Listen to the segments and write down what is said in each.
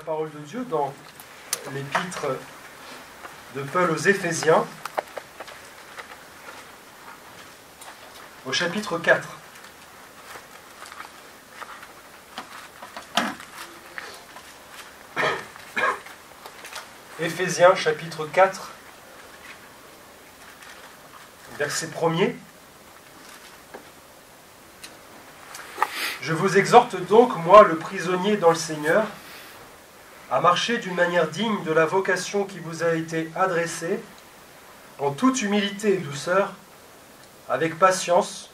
parole de Dieu dans l'épître de Paul aux Éphésiens, au chapitre 4. Éphésiens, chapitre 4, verset 1er. Je vous exhorte donc, moi, le prisonnier dans le Seigneur, à marcher d'une manière digne de la vocation qui vous a été adressée, en toute humilité et douceur, avec patience,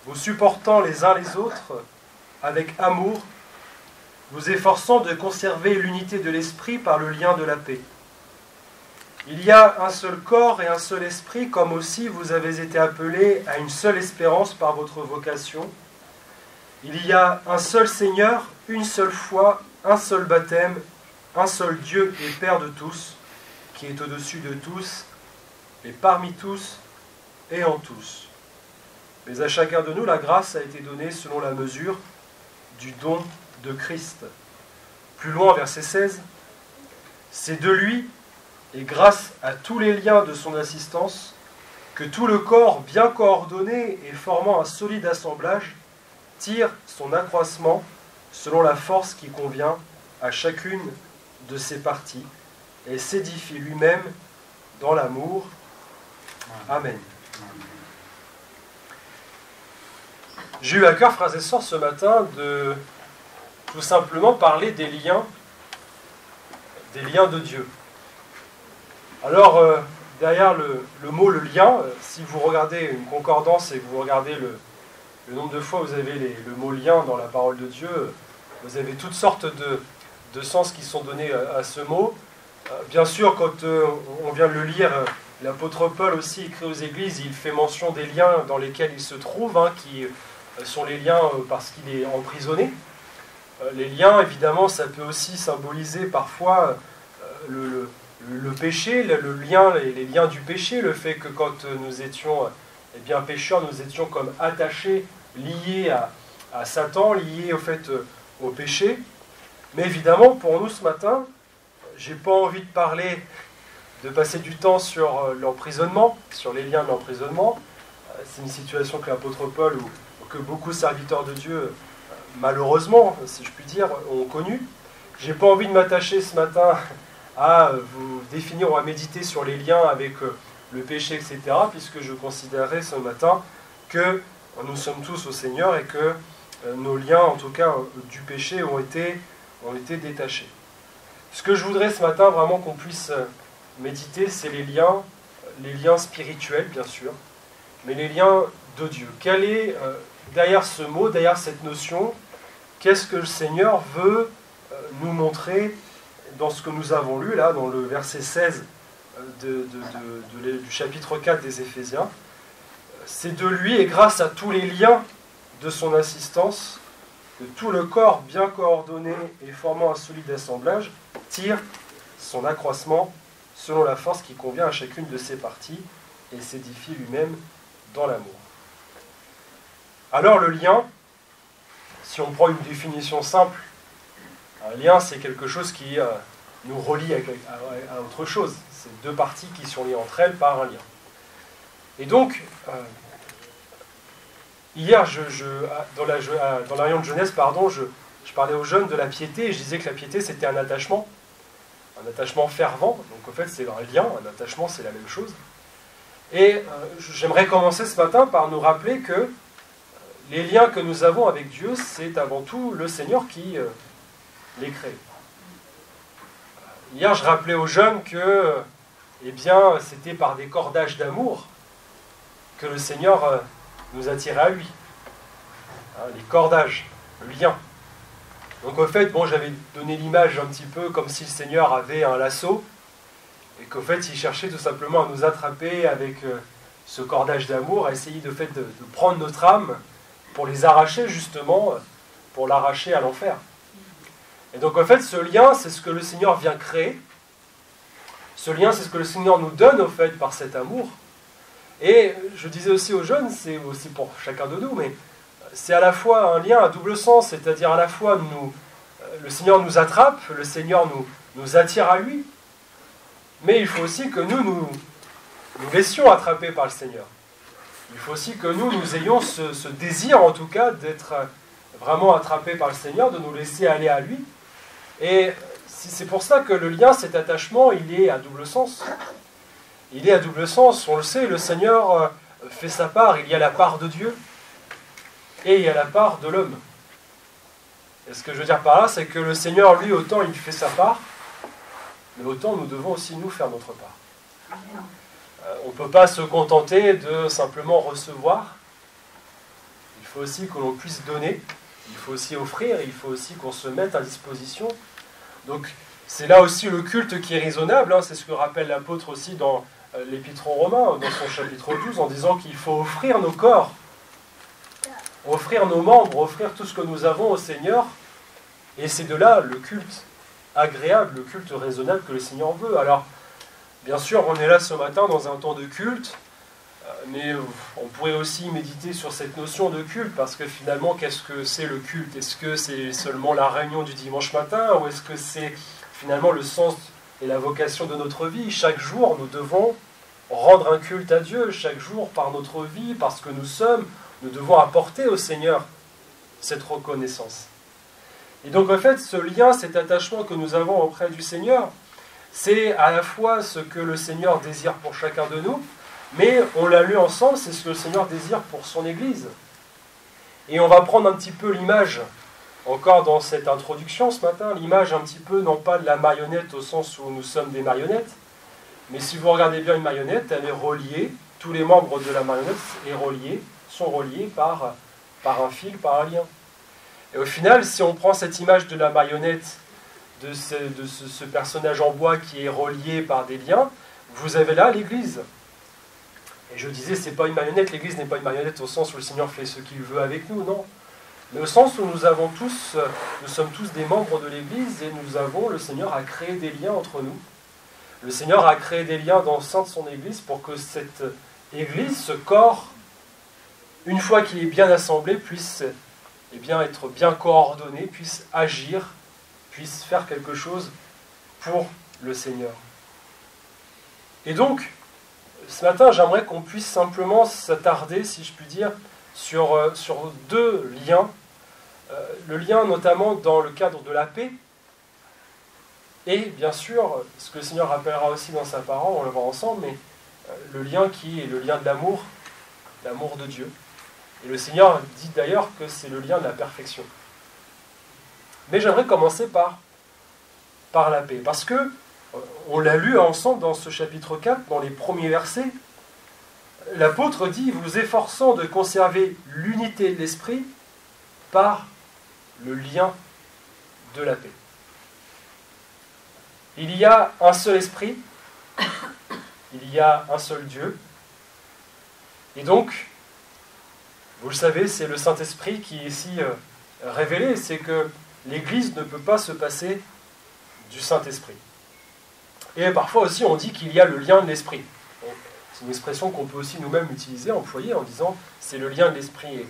vous supportant les uns les autres, avec amour, vous efforçant de conserver l'unité de l'esprit par le lien de la paix. Il y a un seul corps et un seul esprit, comme aussi vous avez été appelés à une seule espérance par votre vocation. Il y a un seul Seigneur, une seule foi, un seul baptême, un seul Dieu et Père de tous, qui est au-dessus de tous, et parmi tous, et en tous. Mais à chacun de nous, la grâce a été donnée selon la mesure du don de Christ. Plus loin, verset 16, c'est de lui, et grâce à tous les liens de son assistance, que tout le corps bien coordonné et formant un solide assemblage tire son accroissement selon la force qui convient à chacune de ses parties et s'édifie lui-même dans l'amour. Amen. J'ai eu à cœur, frères et sœurs, ce matin de tout simplement parler des liens de Dieu. Alors, derrière le mot « le lien », si vous regardez une concordance et que vous regardez le nombre de fois où vous avez le mot « lien » dans la parole de Dieu, vous avez toutes sortes de sens qui sont donnés à ce mot. Bien sûr, quand on vient de le lire, l'apôtre Paul aussi écrit aux églises, il fait mention des liens dans lesquels il se trouve, qui sont les liens parce qu'il est emprisonné. Les liens, évidemment, ça peut aussi symboliser parfois le péché, les liens du péché, le fait que quand nous étions pécheurs, nous étions comme attachés, liés à Satan, liés au péché. Mais évidemment, pour nous ce matin, j'ai pas envie de passer du temps sur l'emprisonnement, sur les liens de l'emprisonnement. C'est une situation que l'apôtre Paul ou que beaucoup de serviteurs de Dieu, malheureusement, si je puis dire, ont connu. J'ai pas envie de m'attacher ce matin à vous définir ou à méditer sur les liens avec le péché, etc., puisque je considérerais ce matin que nous sommes tous au Seigneur et que nos liens, en tout cas du péché, ont été détachés. Ce que je voudrais ce matin vraiment qu'on puisse méditer, c'est les liens spirituels, bien sûr, mais les liens de Dieu. Quel est, derrière ce mot, derrière cette notion, qu'est-ce que le Seigneur veut nous montrer dans ce que nous avons lu, là, dans le verset 16 du chapitre 4 des Éphésiens? C'est de lui, et grâce à tous les liens de son assistance, que tout le corps bien coordonné et formant un solide assemblage tire son accroissement selon la force qui convient à chacune de ses parties et s'édifie lui-même dans l'amour. Alors le lien, si on prend une définition simple, un lien c'est quelque chose qui nous relie à autre chose. C'est deux parties qui sont liées entre elles par un lien. Et donc, hier, dans la réunion de jeunesse, je parlais aux jeunes de la piété et je disais que la piété c'était un attachement fervent. Donc en fait c'est un lien, un attachement c'est la même chose. Et j'aimerais commencer ce matin par nous rappeler que les liens que nous avons avec Dieu, c'est avant tout le Seigneur qui les crée. Hier, je rappelais aux jeunes que c'était par des cordages d'amour que le Seigneur nous attirait à lui. Les cordages, le lien. Donc au fait, j'avais donné l'image un petit peu comme si le Seigneur avait un lasso et qu'au fait, il cherchait tout simplement à nous attraper avec ce cordage d'amour, à essayer de prendre notre âme pour les arracher justement, pour l'arracher à l'enfer. Et donc en fait, ce lien, c'est ce que le Seigneur vient créer. Ce lien, c'est ce que le Seigneur nous donne au fait par cet amour. Et je disais aussi aux jeunes, c'est aussi pour chacun de nous, mais c'est à la fois un lien à double sens, c'est-à-dire à la fois le Seigneur nous attrape, le Seigneur nous attire à lui, mais il faut aussi que nous laissions attraper par le Seigneur. Il faut aussi que nous ayons ce désir, en tout cas, d'être vraiment attrapés par le Seigneur, de nous laisser aller à lui. Et c'est pour ça que le lien, cet attachement, il est à double sens. Il est à double sens, on le sait, le Seigneur fait sa part, il y a la part de Dieu, et il y a la part de l'homme. Et ce que je veux dire par là, c'est que le Seigneur, lui, autant il fait sa part, mais autant nous devons aussi nous faire notre part. On ne peut pas se contenter de simplement recevoir. Il faut aussi que l'on puisse donner, il faut aussi offrir, il faut aussi qu'on se mette à disposition. Donc c'est là aussi le culte qui est raisonnable, hein, c'est ce que rappelle l'apôtre aussi dans l'Épître aux Romains, dans son chapitre 12, en disant qu'il faut offrir nos corps, offrir nos membres, offrir tout ce que nous avons au Seigneur, et c'est de là le culte agréable, le culte raisonnable que le Seigneur veut. Alors, bien sûr, on est là ce matin dans un temps de culte, mais on pourrait aussi méditer sur cette notion de culte, parce que finalement, qu'est-ce que c'est le culte? Est-ce que c'est seulement la réunion du dimanche matin, ou est-ce que c'est finalement le sens et la vocation de notre vie? Chaque jour, nous devons rendre un culte à Dieu, chaque jour, par notre vie, parce que nous sommes, nous devons apporter au Seigneur cette reconnaissance. Et donc, en fait, ce lien, cet attachement que nous avons auprès du Seigneur, c'est à la fois ce que le Seigneur désire pour chacun de nous, mais on l'a lu ensemble, c'est ce que le Seigneur désire pour son Église. Et on va prendre un petit peu l'image, encore dans cette introduction ce matin, l'image un petit peu, non pas de la marionnette au sens où nous sommes des marionnettes, mais si vous regardez bien une marionnette, elle est reliée, tous les membres de la marionnette sont reliés par un fil, par un lien. Et au final, si on prend cette image de la marionnette, de ce personnage en bois qui est relié par des liens, vous avez là l'Église. Et je disais, c'est pas une marionnette, l'Église n'est pas une marionnette au sens où le Seigneur fait ce qu'il veut avec nous, non. Mais au sens où nous sommes tous des membres de l'Église et le Seigneur a créé des liens entre nous. Le Seigneur a créé des liens dans le sein de son Église pour que cette Église, ce corps, une fois qu'il est bien assemblé, puisse être bien coordonné, puisse agir, puisse faire quelque chose pour le Seigneur. Et donc, ce matin, j'aimerais qu'on puisse simplement s'attarder, si je puis dire, sur deux liens. Le lien notamment dans le cadre de la paix, et bien sûr, ce que le Seigneur rappellera aussi dans sa parole, on le voit ensemble, mais le lien qui est le lien de l'amour de Dieu. Et le Seigneur dit d'ailleurs que c'est le lien de la perfection. Mais j'aimerais commencer par la paix, parce que on l'a lu ensemble dans ce chapitre 4, dans les premiers versets, l'apôtre dit « Vous efforçant de conserver l'unité de l'esprit par le lien de la paix. » Il y a un seul esprit, il y a un seul Dieu, et donc, vous le savez, c'est le Saint-Esprit qui est ici révélé, c'est que l'Église ne peut pas se passer du Saint-Esprit. Et parfois aussi, on dit qu'il y a le lien de l'Esprit. C'est une expression qu'on peut aussi nous-mêmes utiliser, employer, en disant c'est le lien de l'Esprit. Et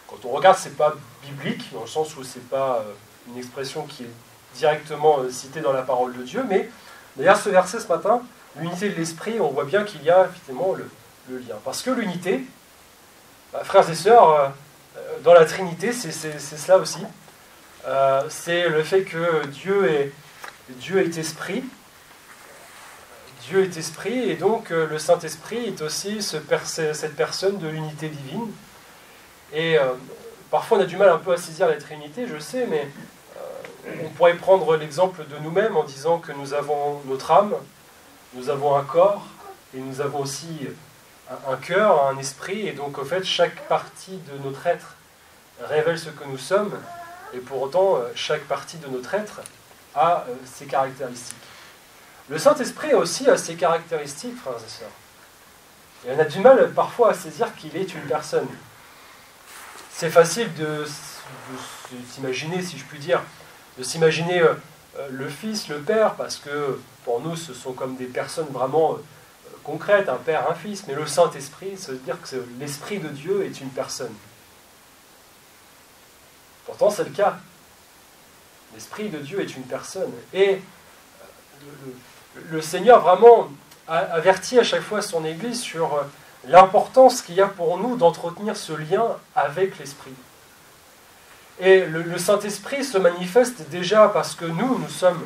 quand on regarde, c'est pas biblique, dans le sens où c'est pas une expression qui est directement citée dans la parole de Dieu, mais d'ailleurs ce verset ce matin, l'unité de l'Esprit, on voit bien qu'il y a effectivement le lien. Parce que l'unité, frères et sœurs, dans la Trinité, c'est cela aussi. C'est le fait que Dieu est esprit. Dieu est esprit, et donc le Saint-Esprit est aussi cette personne de l'unité divine. Et parfois on a du mal un peu à saisir la Trinité, je sais, mais on pourrait prendre l'exemple de nous-mêmes en disant que nous avons notre âme, nous avons un corps, et nous avons aussi un cœur, un esprit, et donc en fait chaque partie de notre être révèle ce que nous sommes, et pour autant chaque partie de notre être a ses caractéristiques. Le Saint-Esprit aussi a ses caractéristiques, frères et sœurs. Et on a du mal parfois à saisir qu'il est une personne. C'est facile de s'imaginer, si je puis dire, de s'imaginer le Fils, le Père, parce que pour nous ce sont comme des personnes vraiment concrètes, un Père, un Fils, mais le Saint-Esprit, ça veut dire que l'Esprit de Dieu est une personne. Pourtant c'est le cas. L'Esprit de Dieu est une personne. Et le Seigneur vraiment avertit à chaque fois son Église sur l'importance qu'il y a pour nous d'entretenir ce lien avec l'Esprit. Et le Saint-Esprit se manifeste déjà parce que nous sommes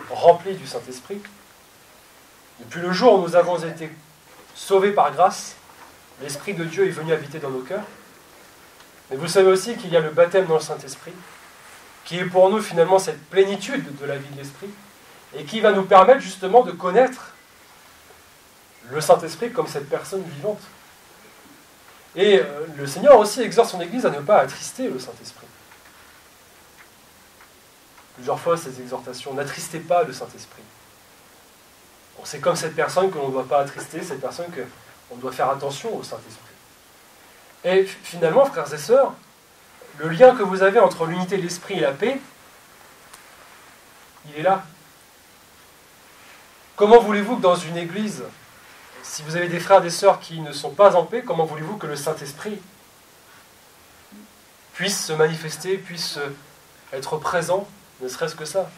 remplis du Saint-Esprit. Depuis le jour où nous avons été sauvés par grâce, l'Esprit de Dieu est venu habiter dans nos cœurs. Mais vous savez aussi qu'il y a le baptême dans le Saint-Esprit, qui est pour nous finalement cette plénitude de la vie de l'Esprit, et qui va nous permettre justement de connaître le Saint-Esprit comme cette personne vivante. Et le Seigneur aussi exhorte son Église à ne pas attrister le Saint-Esprit. Plusieurs fois, ces exhortations, n'attristez pas le Saint-Esprit. Bon, c'est comme cette personne que l'on ne doit pas attrister, cette personne qu'on doit faire attention au Saint-Esprit. Et finalement, frères et sœurs, le lien que vous avez entre l'unité de l'Esprit et la paix, il est là. Comment voulez-vous que dans une église, si vous avez des frères et des sœurs qui ne sont pas en paix, comment voulez-vous que le Saint-Esprit puisse se manifester, puisse être présent, ne serait-ce que ça?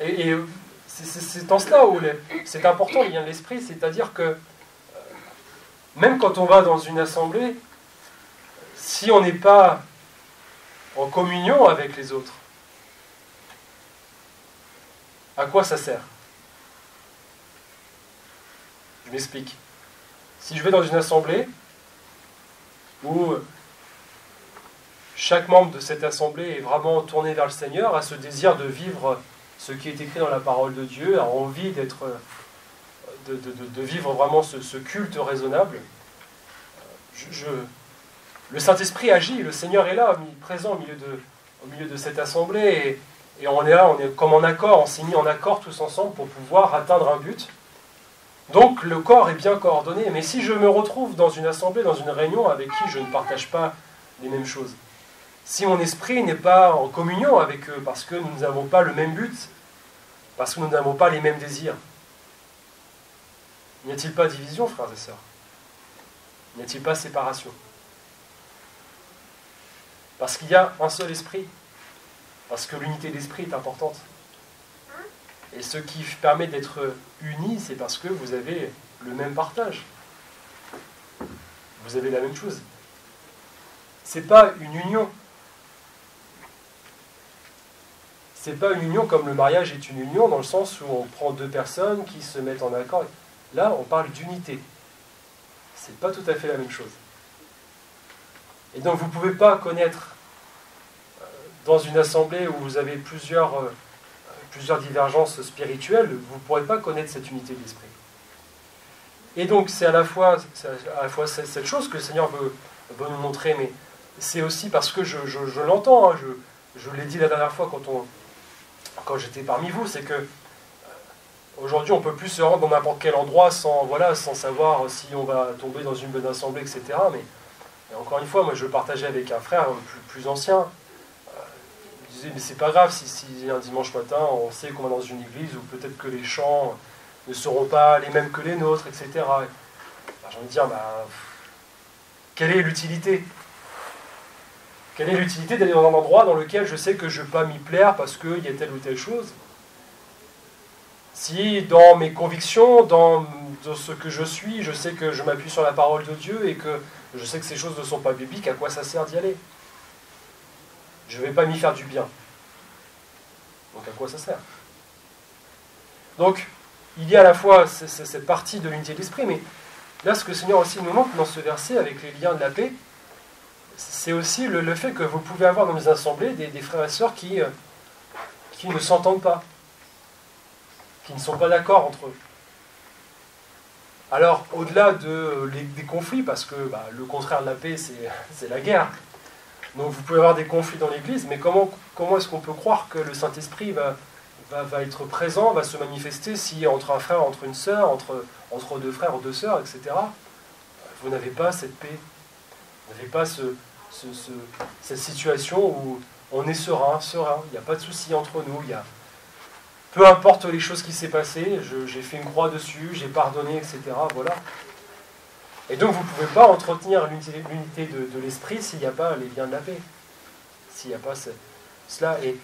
Et c'est en cela où c'est important le lien de l'Esprit, c'est-à-dire que même quand on va dans une assemblée, si on n'est pas en communion avec les autres, à quoi ça sert? Je m'explique. Si je vais dans une assemblée où chaque membre de cette assemblée est vraiment tourné vers le Seigneur, a ce désir de vivre ce qui est écrit dans la parole de Dieu, a envie de vivre vraiment ce culte raisonnable, le Saint-Esprit agit, le Seigneur est là, présent au milieu de cette assemblée, et on est là, on est comme en accord, on s'est mis en accord tous ensemble pour pouvoir atteindre un but. Donc le corps est bien coordonné, mais si je me retrouve dans une assemblée, dans une réunion avec qui je ne partage pas les mêmes choses, si mon esprit n'est pas en communion avec eux, parce que nous n'avons pas le même but, parce que nous n'avons pas les mêmes désirs, n'y a-t-il pas division, frères et sœurs? N'y a-t-il pas séparation? Parce qu'il y a un seul esprit, parce que l'unité d'esprit est importante. Et ce qui permet d'être unis, c'est parce que vous avez le même partage. Vous avez la même chose. Ce n'est pas une union. Ce n'est pas une union comme le mariage est une union, dans le sens où on prend deux personnes qui se mettent en accord. Là, on parle d'unité. Ce n'est pas tout à fait la même chose. Et donc, vous ne pouvez pas connaître, dans une assemblée où vous avez plusieurs divergences spirituelles, vous ne pourrez pas connaître cette unité de l'esprit. Et donc, c'est à la fois cette chose que le Seigneur veut nous montrer, mais c'est aussi parce que je l'entends, hein, je l'ai dit la dernière fois quand j'étais parmi vous, c'est que aujourd'hui, on ne peut plus se rendre dans n'importe quel endroit sans savoir si on va tomber dans une bonne assemblée, etc. Mais encore une fois, moi, je partageais avec un frère plus ancien. Il disait, mais c'est pas grave si un dimanche matin, on sait qu'on va dans une église où peut-être que les chants ne seront pas les mêmes que les nôtres, etc. J'ai envie de dire, quelle est l'utilité? Quelle est l'utilité d'aller dans un endroit dans lequel je sais que je ne vais pas m'y plaire parce qu'il y a telle ou telle chose? Si dans mes convictions, dans ce que je suis, je sais que je m'appuie sur la parole de Dieu et que je sais que ces choses ne sont pas bibliques, à quoi ça sert d'y aller? Je ne vais pas m'y faire du bien. Donc à quoi ça sert? Donc, il y a à la fois cette partie de l'unité de l'esprit, mais là, ce que le Seigneur aussi nous montre dans ce verset avec les liens de la paix, c'est aussi le fait que vous pouvez avoir dans les assemblées des frères et sœurs qui ne s'entendent pas, qui ne sont pas d'accord entre eux. Alors, au-delà des conflits, parce que le contraire de la paix, c'est la guerre. Donc vous pouvez avoir des conflits dans l'Église, mais comment est-ce qu'on peut croire que le Saint-Esprit va être présent, va se manifester si entre un frère, entre une sœur, entre deux frères ou deux sœurs, etc., vous n'avez pas cette paix, vous n'avez pas cette situation où on est serein, il n'y a pas de souci entre nous, peu importe les choses qui s'est passées, j'ai fait une croix dessus, j'ai pardonné, etc., voilà. Et donc vous ne pouvez pas entretenir l'unité de l'esprit s'il n'y a pas les liens de la paix, s'il n'y a pas cela. Et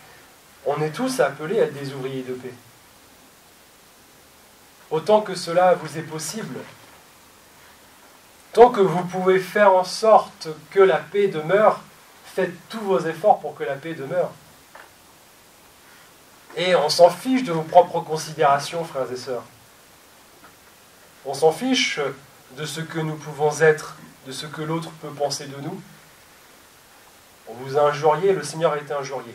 on est tous appelés à être des ouvriers de paix. Autant que cela vous est possible, tant que vous pouvez faire en sorte que la paix demeure, faites tous vos efforts pour que la paix demeure. Et on s'en fiche de vos propres considérations, frères et sœurs. On s'en fiche de ce que nous pouvons être, de ce que l'autre peut penser de nous. On vous a injurié, le Seigneur a été injurié.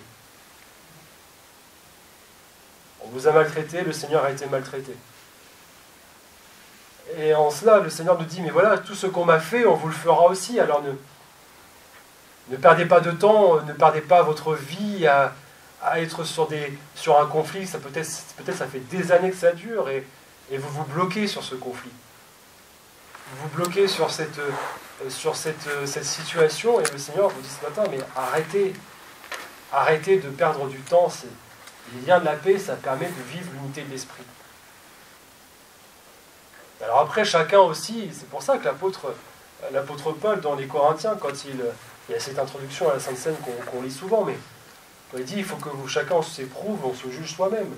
On vous a maltraité, le Seigneur a été maltraité. Et en cela, le Seigneur nous dit, mais voilà, tout ce qu'on m'a fait, on vous le fera aussi. Alors ne perdez pas de temps, ne perdez pas votre vie à être sur un conflit. Ça peut-être ça fait des années que ça dure, et vous vous bloquez sur ce conflit. Vous vous bloquez sur cette situation, et le Seigneur vous dit ce matin, mais arrêtez de perdre du temps. Les liens de la paix, ça permet de vivre l'unité de l'esprit. Alors après, chacun aussi, c'est pour ça que l'apôtre Paul, dans les Corinthiens, quand il y a cette introduction à la Sainte Seine qu'on lit souvent, mais quand il dit, il faut que chacun s'éprouve, on se juge soi-même.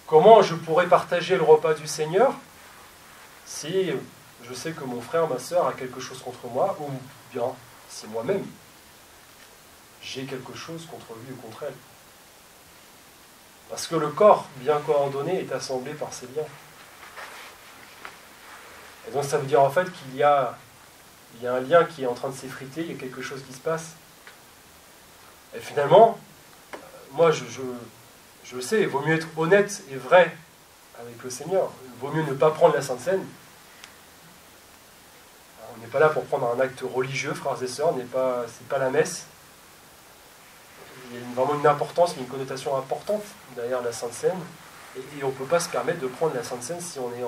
Comment je pourrais partager le repas du Seigneur si je sais que mon frère, ma sœur a quelque chose contre moi, ou bien si moi-même j'ai quelque chose contre lui ou contre elle. Parce que le corps, bien coordonné, est assemblé par ses liens. Et donc ça veut dire en fait qu'il y a un lien qui est en train de s'effriter, il y a quelque chose qui se passe. Et finalement, moi je le sais, il vaut mieux être honnête et vrai avec le Seigneur. Il vaut mieux ne pas prendre la Sainte Seine. On n'est pas là pour prendre un acte religieux, frères et sœurs, c'est pas la messe. Il y a vraiment une importance, une connotation importante derrière la Sainte Seine. Et on ne peut pas se permettre de prendre la Sainte Seine si on est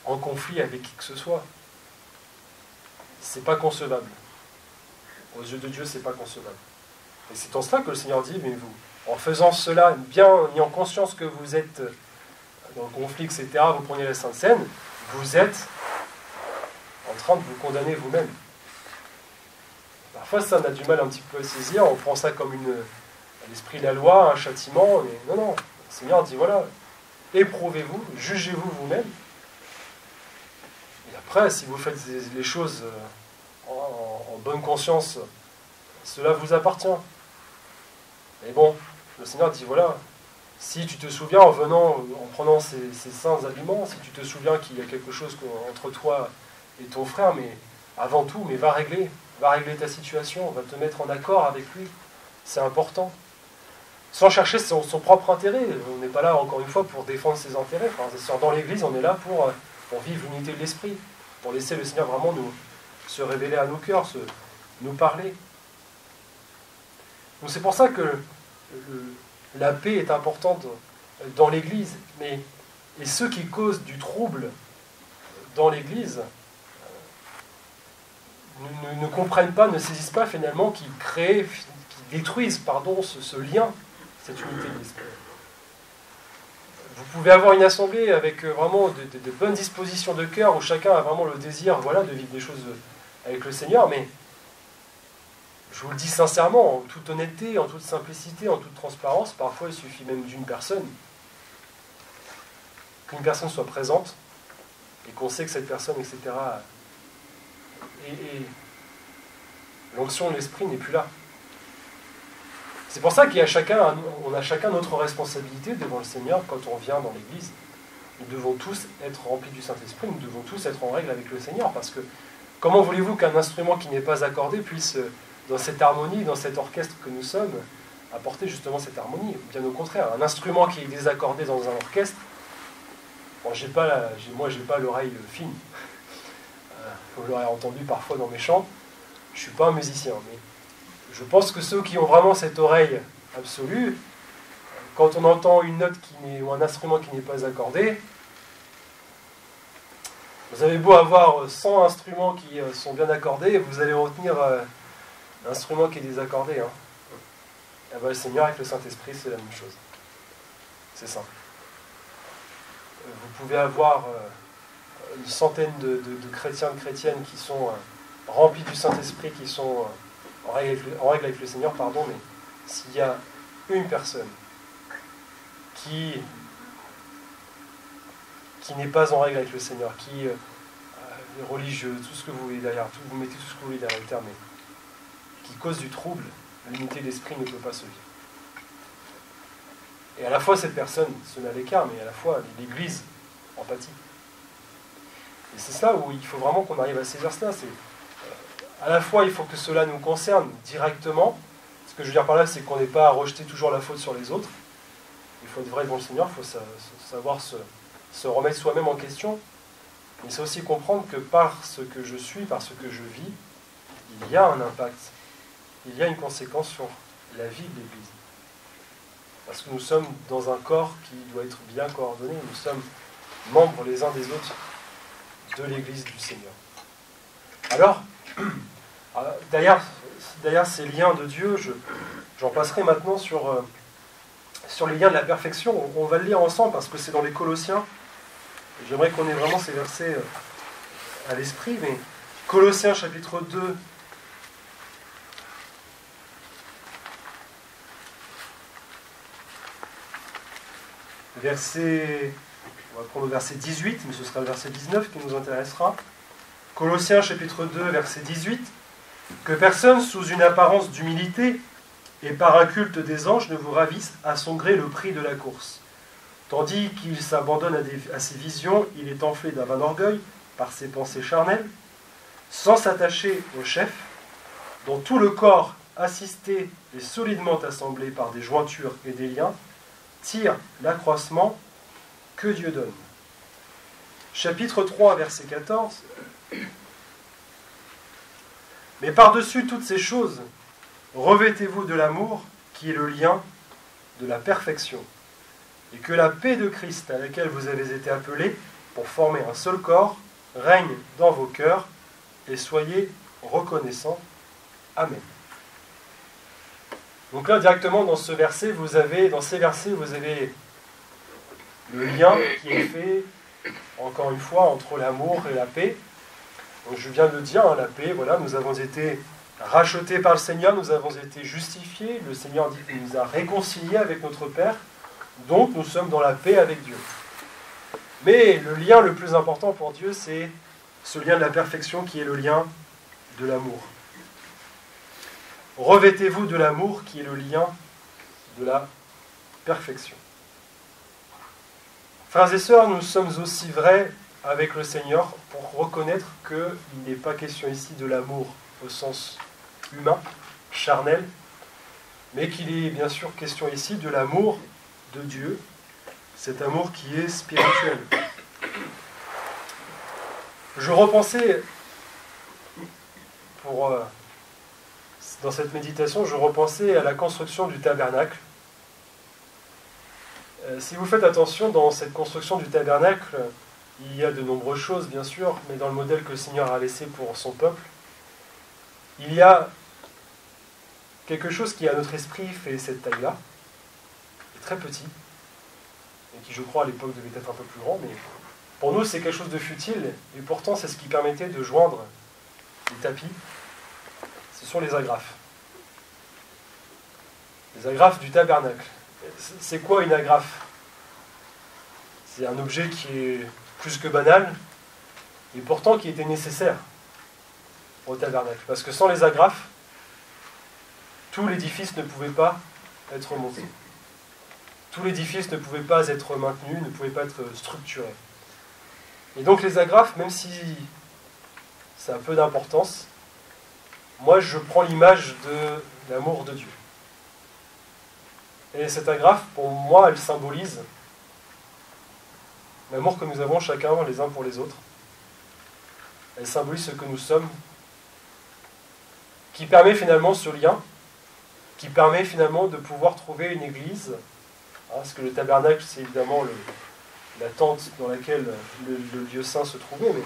en conflit avec qui que ce soit. C'est pas concevable. Aux yeux de Dieu, c'est pas concevable. Et c'est en cela que le Seigneur dit, mais vous, en faisant cela, bien ayant conscience que vous êtes dans le conflit, etc., vous prenez la Sainte Seine, vous êtes en train de vous condamner vous-même. Parfois, ça, on a du mal un petit peu à saisir, on prend ça comme l'esprit de la loi, un châtiment, mais non, le Seigneur dit, voilà, éprouvez-vous, jugez-vous vous-même. Et après, si vous faites les choses en bonne conscience, cela vous appartient. Mais bon, le Seigneur dit, voilà, si tu te souviens en prenant ces saints aliments, si tu te souviens qu'il y a quelque chose entre toi et ton frère, mais avant tout, mais va régler ta situation, va te mettre en accord avec lui. C'est important. Sans chercher son propre intérêt. On n'est pas là, encore une fois, pour défendre ses intérêts. Dans l'Église, on est là pour vivre l'unité de l'esprit, pour laisser le Seigneur vraiment se révéler à nos cœurs, nous parler. Donc c'est pour ça que la paix est importante dans l'Église. Et ceux qui causent du trouble dans l'Église ne comprennent pas, ne saisissent pas finalement qu'ils détruisent ce lien, cette unité de l'esprit. Vous pouvez avoir une assemblée avec vraiment de bonnes dispositions de cœur, où chacun a vraiment le désir de vivre des choses avec le Seigneur, mais je vous le dis sincèrement, en toute honnêteté, en toute simplicité, en toute transparence, parfois il suffit même d'une personne, qu'une personne soit présente, et qu'on sait que cette personne, etc., et l'onction de l'esprit n'est plus là. C'est pour ça qu'on a chacun notre responsabilité devant le Seigneur quand on vient dans l'Église. Nous devons tous être remplis du Saint-Esprit, nous devons tous être en règle avec le Seigneur, parce que comment voulez-vous qu'un instrument qui n'est pas accordé puisse, dans cette harmonie, dans cet orchestre que nous sommes, apporter justement cette harmonie? Bien au contraire, un instrument qui est désaccordé dans un orchestre, bon, moi j'ai pas l'oreille fine, vous l'aurez entendu parfois dans mes chants, je ne suis pas un musicien, mais je pense que ceux qui ont vraiment cette oreille absolue, quand on entend une note ou un instrument qui n'est pas accordé, vous avez beau avoir 100 instruments qui sont bien accordés, vous allez retenir l'instrument qui est désaccordé. Et ben, le Seigneur avec le Saint-Esprit, c'est la même chose. C'est simple. Vous pouvez avoir une centaine de chrétiens, de chrétiennes qui sont remplis du Saint-Esprit, qui sont en règle avec le Seigneur, mais s'il y a une personne qui n'est pas en règle avec le Seigneur, qui est religieux, tout ce que vous voulez derrière, vous mettez tout ce que vous voulez derrière le terme, mais qui cause du trouble, l'unité d'esprit ne peut pas se vivre. Et à la fois cette personne se met à l'écart, mais à la fois l'Église en pâtit. Et c'est ça où il faut vraiment qu'on arrive à saisir cela. À la fois il faut que cela nous concerne directement. Ce que je veux dire par là, c'est qu'on n'est pas à rejeter toujours la faute sur les autres. Il faut être vrai devant le Seigneur, il faut savoir se remettre soi-même en question. Mais c'est aussi comprendre que par ce que je suis, par ce que je vis, il y a un impact, il y a une conséquence sur la vie de l'Église. Parce que nous sommes dans un corps qui doit être bien coordonné, nous sommes membres les uns des autres de l'Église du Seigneur. Alors, derrière ces liens de Dieu, j'en passerai maintenant sur les liens de la perfection. On va le lire ensemble parce que c'est dans les Colossiens. J'aimerais qu'on ait vraiment ces versets à l'esprit, mais Colossiens chapitre 2, on va prendre le verset 18, mais ce sera le verset 19 qui nous intéressera. Colossiens chapitre 2, verset 18. « Que personne, sous une apparence d'humilité et par un culte des anges, ne vous ravisse à son gré le prix de la course. Tandis qu'il s'abandonne à ses visions, il est enflé d'un vain orgueil par ses pensées charnelles, sans s'attacher au chef, dont tout le corps, assisté et solidement assemblé par des jointures et des liens, tire l'accroissement que Dieu donne. » Chapitre 3, verset 14. « Mais par-dessus toutes ces choses, revêtez-vous de l'amour qui est le lien de la perfection, et que la paix de Christ à laquelle vous avez été appelés pour former un seul corps règne dans vos cœurs, et soyez reconnaissants. Amen. » Donc là, directement dans ces versets, vous avez le lien qui est fait, encore une fois, entre l'amour et la paix. Donc je viens de le dire, la paix, voilà, nous avons été rachetés par le Seigneur, nous avons été justifiés, le Seigneur dit qu'il nous a réconciliés avec notre Père, donc nous sommes dans la paix avec Dieu. Mais le lien le plus important pour Dieu, c'est ce lien de la perfection qui est le lien de l'amour. Revêtez-vous de l'amour qui est le lien de la perfection. Frères et sœurs, nous sommes aussi vrais avec le Seigneur pour reconnaître qu'il n'est pas question ici de l'amour au sens humain, charnel, mais qu'il est bien sûr question ici de l'amour de Dieu, cet amour qui est spirituel. Je repensais, dans cette méditation, je repensais à la construction du tabernacle. Si vous faites attention, dans cette construction du tabernacle, il y a de nombreuses choses, bien sûr, mais dans le modèle que le Seigneur a laissé pour son peuple, il y a quelque chose qui, à notre esprit, fait cette taille-là, qui est très petit, et qui, je crois, à l'époque devait être un peu plus grand, mais pour nous, c'est quelque chose de futile, et pourtant, c'est ce qui permettait de joindre les tapis. Ce sont les agrafes. Les agrafes du tabernacle. C'est quoi une agrafe? C'est un objet qui est plus que banal, et pourtant qui était nécessaire au tabernacle. Parce que sans les agrafes, tout l'édifice ne pouvait pas être monté. Tout l'édifice ne pouvait pas être maintenu, ne pouvait pas être structuré. Et donc les agrafes, même si ça a peu d'importance, moi je prends l'image de l'amour de Dieu. Et cette agrafe, pour moi, elle symbolise l'amour que nous avons chacun les uns pour les autres. Elle symbolise ce que nous sommes, qui permet finalement ce lien, qui permet finalement de pouvoir trouver une église, parce que le tabernacle, c'est évidemment la tente dans laquelle le lieu saint se trouvait, mais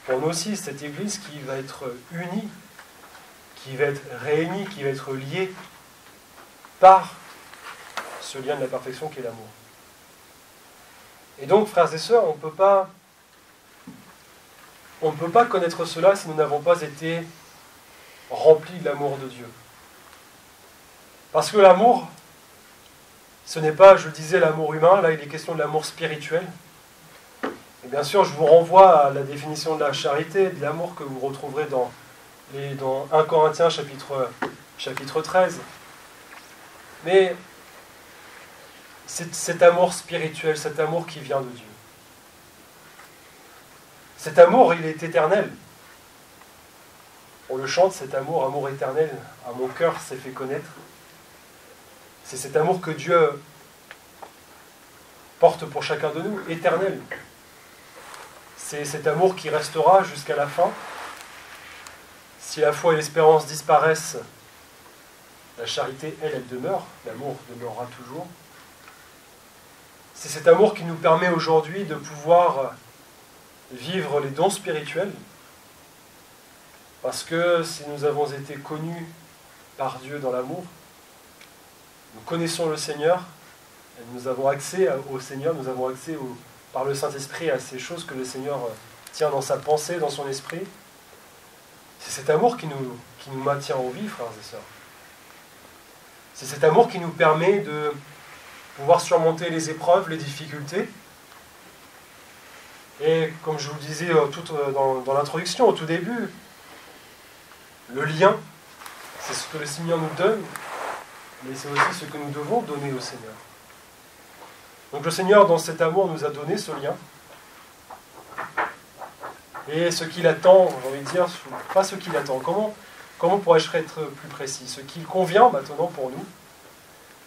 pour nous aussi, cette église qui va être unie, qui va être réunie, qui va être liée par ce lien de la perfection qui est l'amour. Et donc, frères et sœurs, on ne peut pas connaître cela si nous n'avons pas été remplis de l'amour de Dieu. Parce que l'amour, ce n'est pas, je le disais, l'amour humain, là il est question de l'amour spirituel. Et bien sûr, je vous renvoie à la définition de la charité, de l'amour que vous retrouverez dans 1 Corinthiens chapitre 13. Mais c'est cet amour spirituel, cet amour qui vient de Dieu. Cet amour, il est éternel. On le chante, cet amour, amour éternel, à mon cœur s'est fait connaître. C'est cet amour que Dieu porte pour chacun de nous, éternel. C'est cet amour qui restera jusqu'à la fin. Si la foi et l'espérance disparaissent, la charité, elle demeure. L'amour demeurera toujours. C'est cet amour qui nous permet aujourd'hui de pouvoir vivre les dons spirituels. Parce que si nous avons été connus par Dieu dans l'amour, nous connaissons le Seigneur, et nous avons accès au Seigneur, nous avons accès par le Saint-Esprit à ces choses que le Seigneur tient dans sa pensée, dans son esprit. C'est cet amour qui nous maintient en vie, frères et sœurs. C'est cet amour qui nous permet de pouvoir surmonter les épreuves, les difficultés. Et comme je vous le disais dans l'introduction, au tout début, le lien, c'est ce que le Seigneur nous donne, mais c'est aussi ce que nous devons donner au Seigneur. Donc le Seigneur, dans cet amour, nous a donné ce lien. Et ce qu'il attend, j'ai envie de dire, pas ce qu'il attend, comment pourrais-je être plus précis? Ce qu'il convient maintenant pour nous,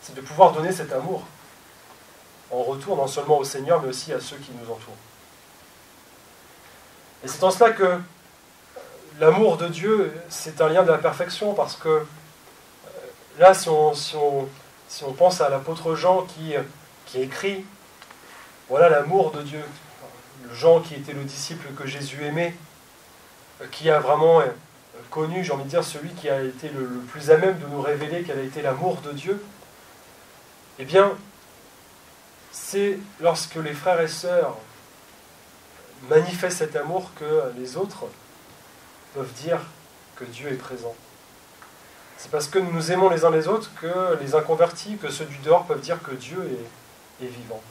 c'est de pouvoir donner cet amour en retour, non seulement au Seigneur, mais aussi à ceux qui nous entourent. Et c'est en cela que l'amour de Dieu, c'est un lien de la perfection, parce que là, si on pense à l'apôtre Jean qui écrit, voilà l'amour de Dieu, le Jean qui était le disciple que Jésus aimait, qui a vraiment connu, j'ai envie de dire, celui qui a été le plus à même de nous révéler quel a été l'amour de Dieu, eh bien, c'est lorsque les frères et sœurs manifestent cet amour que les autres peuvent dire que Dieu est présent. C'est parce que nous nous aimons les uns les autres que les inconvertis, que ceux du dehors peuvent dire que Dieu est vivant.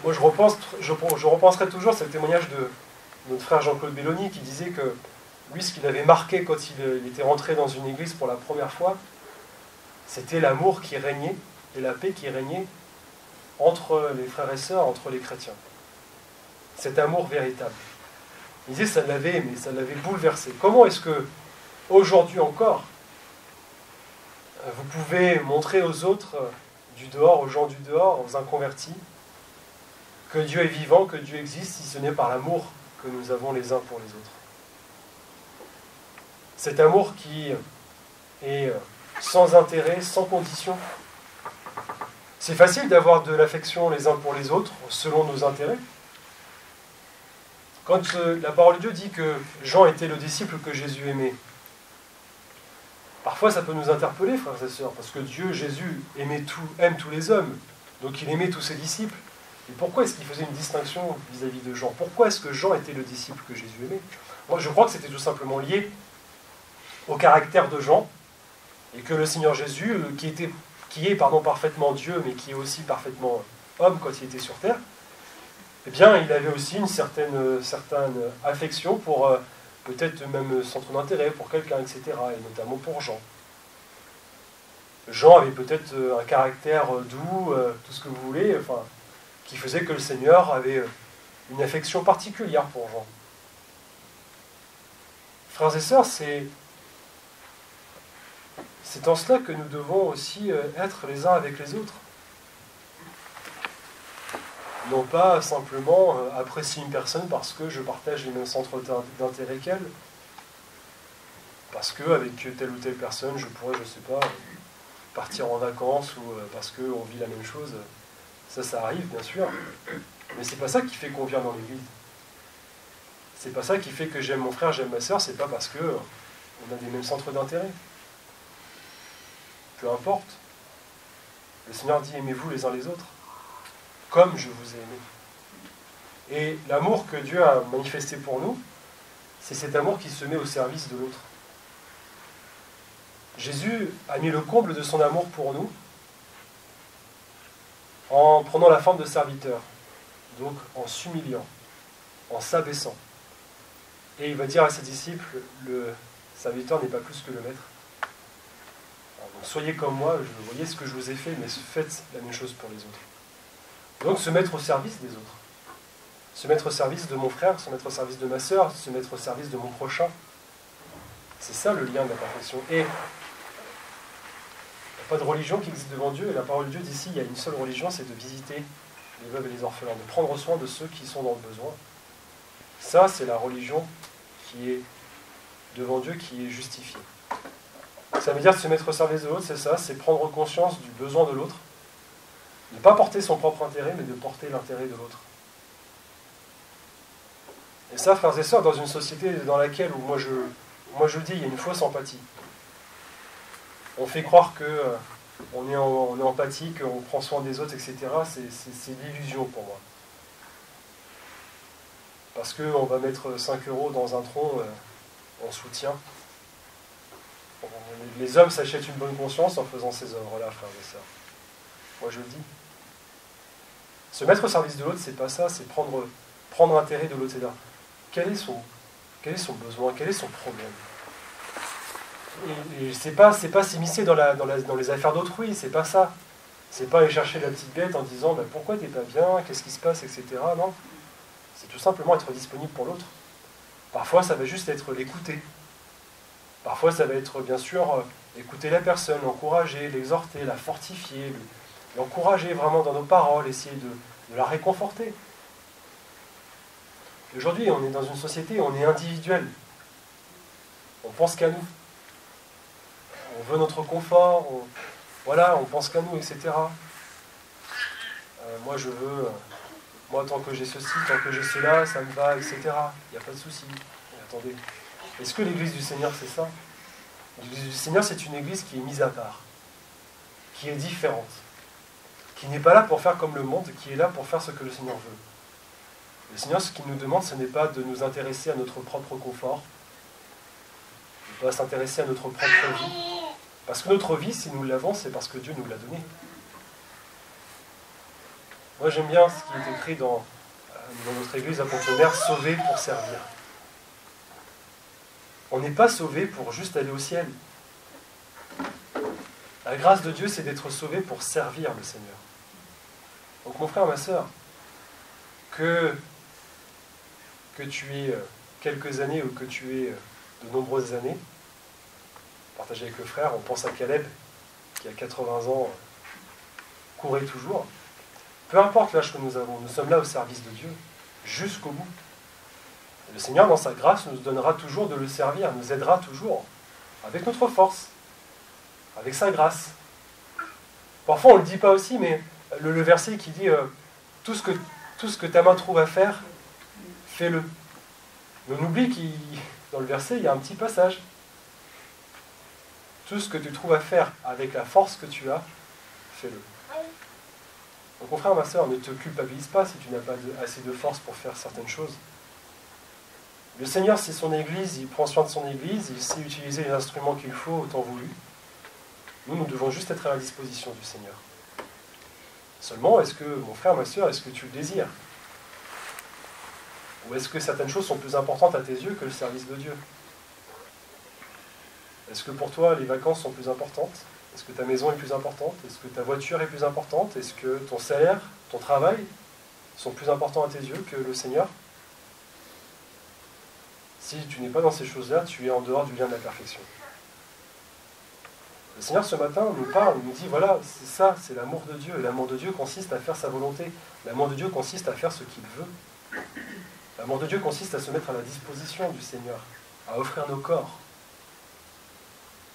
Moi, je repenserai toujours c'est le témoignage de notre frère Jean-Claude Belloni qui disait que lui, ce qu'il avait marqué quand il était rentré dans une église pour la première fois, c'était l'amour qui régnait et la paix qui régnait entre les frères et sœurs, entre les chrétiens. Cet amour véritable. Il disait ça l'avait bouleversé. Comment est-ce que, aujourd'hui encore, vous pouvez montrer aux autres du dehors, aux gens du dehors, aux inconvertis, que Dieu est vivant, que Dieu existe, si ce n'est par l'amour que nous avons les uns pour les autres. Cet amour qui est sans intérêt, sans condition. C'est facile d'avoir de l'affection les uns pour les autres, selon nos intérêts. Quand la parole de Dieu dit que Jean était le disciple que Jésus aimait, parfois ça peut nous interpeller, frères et sœurs, parce que Dieu, Jésus, aime tous les hommes, donc il aimait tous ses disciples. Et pourquoi est-ce qu'il faisait une distinction vis-à-vis de Jean? Pourquoi est-ce que Jean était le disciple que Jésus aimait? Moi, je crois que c'était tout simplement lié au caractère de Jean, et que le Seigneur Jésus, qui est parfaitement Dieu, mais qui est aussi parfaitement homme quand il était sur terre, eh bien, il avait aussi une certaine affection pour peut-être même centre d'intérêt pour quelqu'un, etc., et notamment pour Jean. Jean avait peut-être un caractère doux, tout ce que vous voulez, qui faisait que le Seigneur avait une affection particulière pour Jean. Frères et sœurs, c'est en cela que nous devons aussi être les uns avec les autres. Non pas simplement apprécier une personne parce que je partage les mêmes centres d'intérêt qu'elle, parce qu'avec telle ou telle personne, je pourrais, je ne sais pas, partir en vacances, ou parce qu'on vit la même chose. Ça arrive, bien sûr, mais c'est pas ça qui fait qu'on vient dans l'église. C'est pas ça qui fait que j'aime mon frère, j'aime ma sœur, c'est pas parce qu'on a des mêmes centres d'intérêt. Peu importe. Le Seigneur dit, aimez-vous les uns les autres, comme je vous ai aimé. Et l'amour que Dieu a manifesté pour nous, c'est cet amour qui se met au service de l'autre. Jésus a mis le comble de son amour pour nous en prenant la forme de serviteur, donc en s'humiliant, en s'abaissant. Et il va dire à ses disciples, le serviteur n'est pas plus que le maître. Alors, donc, soyez comme moi, voyez ce que je vous ai fait, mais faites la même chose pour les autres. Donc se mettre au service des autres. Se mettre au service de mon frère, se mettre au service de ma sœur, se mettre au service de mon prochain. C'est ça le lien de la perfection. Et il n'y a pas de religion qui existe devant Dieu, et la parole de Dieu d'ici, il y a une seule religion, c'est de visiter les veuves et les orphelins, de prendre soin de ceux qui sont dans le besoin. Ça, c'est la religion qui est devant Dieu, qui est justifiée. Ça veut dire se mettre au service de l'autre, c'est ça, c'est prendre conscience du besoin de l'autre, ne pas porter son propre intérêt, mais de porter l'intérêt de l'autre. Et ça, frères et sœurs, dans une société dans laquelle, où moi je dis, il y a une fausse empathie. On fait croire que on est empathique, on prend soin des autres, etc. C'est l'illusion pour moi. Parce qu'on va mettre 5 € dans un tronc en soutien. Les hommes s'achètent une bonne conscience en faisant ces œuvres-là, frères et sœurs. Moi je le dis. Se mettre au service de l'autre, c'est pas ça, c'est prendre intérêt de l'autre. C'est-à-dire, quel est son besoin, quel est son problème. Et c'est pas s'immiscer dans les affaires d'autrui, c'est pas ça. C'est pas aller chercher la petite bête en disant bah, pourquoi t'es pas bien, qu'est-ce qui se passe, etc. Non. C'est tout simplement être disponible pour l'autre. Parfois, ça va juste être l'écouter. Parfois, ça va être, bien sûr, écouter la personne, l'encourager, l'exhorter, la fortifier, l'encourager vraiment dans nos paroles, essayer de la réconforter. Aujourd'hui, on est dans une société où on est individuel. On pense qu'à nous. On veut notre confort, on pense qu'à nous, etc. Moi, tant que j'ai ceci, tant que j'ai cela, ça me va, etc. Il n'y a pas de souci. Attendez. Est-ce que l'Église du Seigneur, c'est ça? L'Église du Seigneur, c'est une Église qui est mise à part, qui est différente, qui n'est pas là pour faire comme le monde, qui est là pour faire ce que le Seigneur veut. Le Seigneur, ce qu'il nous demande, ce n'est pas de nous intéresser à notre propre confort, de ne pas s'intéresser à notre propre vie. Parce que notre vie, si nous l'avons, c'est parce que Dieu nous l'a donnée. Moi, j'aime bien ce qui est écrit dans notre Église à Pont-de-Mer, sauvé pour servir. On n'est pas sauvé pour juste aller au ciel. La grâce de Dieu, c'est d'être sauvé pour servir le Seigneur. Donc mon frère, ma sœur, que tu aies quelques années ou que tu aies de nombreuses années, partagé avec le frère, on pense à Caleb, qui a 80 ans, courait toujours. Peu importe l'âge que nous avons, nous sommes là au service de Dieu, jusqu'au bout. Et le Seigneur, dans sa grâce, nous donnera toujours de le servir, nous aidera toujours, avec notre force, avec sa grâce. Parfois, on ne le dit pas aussi, mais le verset qui dit tout ce que ta main trouve à faire, fais-le. Mais on oublie dans le verset, il y a un petit passage. Tout ce que tu trouves à faire avec la force que tu as, fais-le. Donc mon frère, ma sœur, ne te culpabilise pas si tu n'as pas assez de force pour faire certaines choses. Le Seigneur, c'est son Église, il prend soin de son Église, il sait utiliser les instruments qu'il faut au temps voulu. Nous devons juste être à la disposition du Seigneur. Seulement, est-ce que, mon frère, ma sœur, est-ce que tu le désires? Ou est-ce que certaines choses sont plus importantes à tes yeux que le service de Dieu? Est-ce que pour toi, les vacances sont plus importantes? Est-ce que ta maison est plus importante? Est-ce que ta voiture est plus importante? Est-ce que ton salaire, ton travail sont plus importants à tes yeux que le Seigneur? Si tu n'es pas dans ces choses-là, tu es en dehors du lien de la perfection. Le Seigneur, ce matin, nous parle, il nous dit, voilà, c'est ça, c'est l'amour de Dieu. Et l'amour de Dieu consiste à faire sa volonté. L'amour de Dieu consiste à faire ce qu'il veut. L'amour de Dieu consiste à se mettre à la disposition du Seigneur, à offrir nos corps.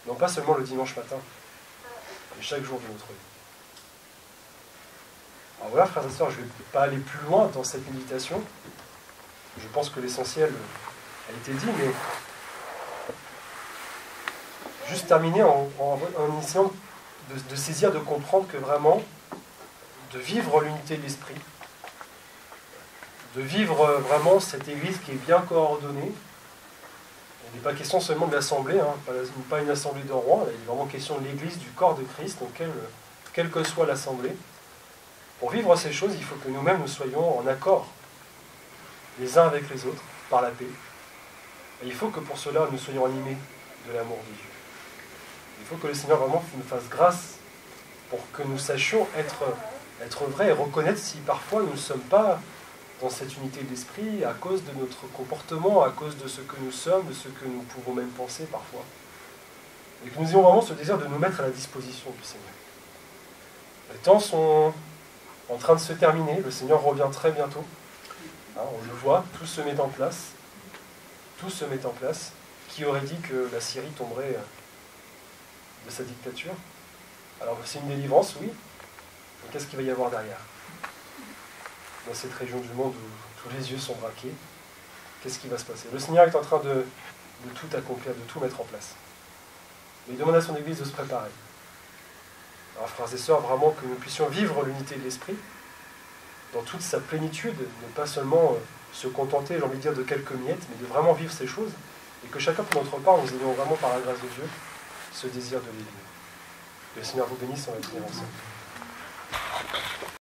Non pas seulement le dimanche matin, mais chaque jour de notre vie. Alors voilà, frères et sœurs, je ne vais pas aller plus loin dans cette méditation. Je pense que l'essentiel a été dit, mais juste terminer en essayant de saisir, de comprendre que vraiment, de vivre l'unité de l'esprit, de vivre vraiment cette Église qui est bien coordonnée, Il n'est pas question seulement de l'assemblée, hein, pas une assemblée de rois, il est vraiment question de l'Église, du corps de Christ, donc quelle que soit l'assemblée. Pour vivre ces choses, il faut que nous-mêmes nous soyons en accord les uns avec les autres, par la paix. Et il faut que pour cela, nous soyons animés de l'amour de Dieu. Il faut que le Seigneur vraiment nous fasse grâce pour que nous sachions être vrais et reconnaître si parfois nous ne sommes pas dans cette unité d'esprit à cause de notre comportement, à cause de ce que nous sommes, de ce que nous pouvons même penser parfois. Et que nous ayons vraiment ce désir de nous mettre à la disposition du Seigneur. Les temps sont en train de se terminer, le Seigneur revient très bientôt. Hein, on le voit, tout se met en place. Tout se met en place. Qui aurait dit que la Syrie tomberait de sa dictature? Alors c'est une délivrance, oui. Mais qu'est-ce qu'il va y avoir derrière? Dans cette région du monde où tous les yeux sont braqués, qu'est-ce qui va se passer? Le Seigneur est en train de tout accomplir, de tout mettre en place. Mais il demande à son Église de se préparer. Alors frères et sœurs, vraiment que nous puissions vivre l'unité de l'Esprit dans toute sa plénitude, ne pas seulement se contenter, j'ai envie de dire, de quelques miettes, mais de vraiment vivre ces choses, et que chacun pour notre part, nous ayons vraiment par la grâce de Dieu ce désir de les vivre. Que le Seigneur vous bénisse, on va prier ensemble.